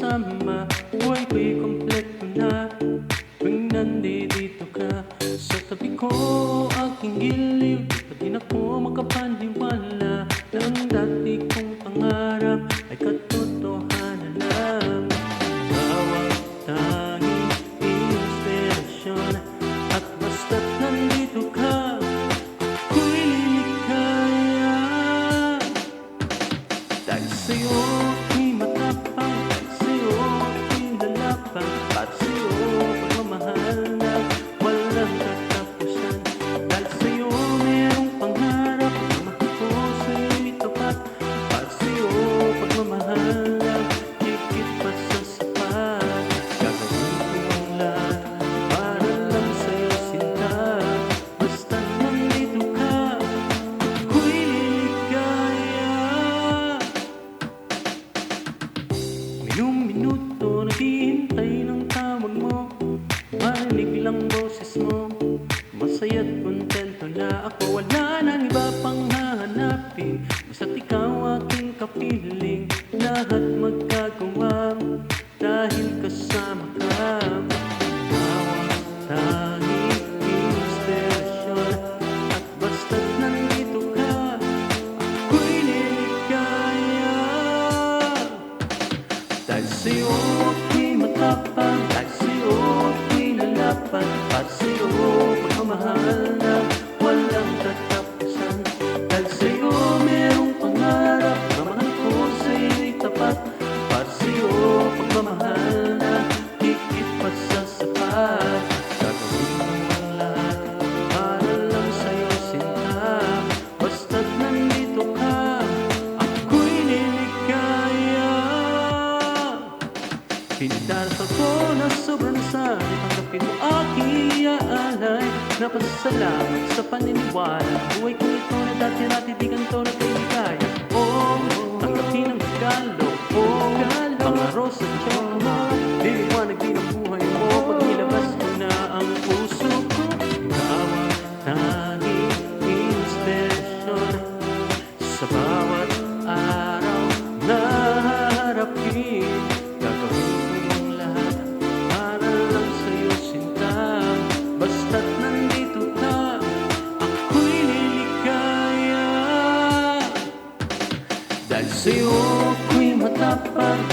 kasama, buhay ko'y kompleto na tuwing nandito ka sa tabi ko. Aking giliw, di pa din ako makapaniwala na ang dati kong pangarap ay katotohanan na. Bawat tanging inspirasyon at basta't nandito ka, ako'y lilikaya. Dahil sa'yo ako'y matapang, dahil sa'yo ako'y lalapang, at sa'yo pagmamahal na walang katapusan. Dahil sa'yo mayroong pangarap, pagmamahal ko sa'yo'y tapat, at sa'yo pagmamahal na higit pa sa sapat. Gagawin ko ang lahat para lang sa'yo sinta, basta nandito ka, ako'y liligaya. Minum-minuto naghihintay ng tawag mo, marinig lang boses mo, masaya't kontento na ako. Wala nang iba pang hahanapin, basta't ikaw aking kapiling. Lahat magkagawa dahil kasama ka. Bawat tanging inspirasyon at basta't nandito ka, ako'y liligaya. Dahil sa'yo ako'y matapang, dahil sa'yo ako'y lalapan, at sa'yo pagmamahal na walang katapusan. Dahil sa'yo mayroong pangarap, pagmamahal ko sa'yo'y tapat, at sa'yo pagmamahal na higit pa sa sapat. Gagawin ko ang lahat para lang sa'yo sinta, basta't nandito ka, ako'y liligaya. Pinagdarasal ko na sobrang sana, tanggapin mo aking iaalay. Napasalamat sa paniniwala, buhay ko ito na dati-dati di ganito na kailigaya. Tanggapin ang regalo, mga rose at chocolate, liliwanag din ang buhay mo pag nilabas mo na ang puso ko. Bawat tanging inspirasyon sa bawat araw na haharapin, gagawin ko ang lahat para lang sa'yo sinta, basta't nandito ka, ako'y liligaya. Dahil sa'yo ako'y matapang,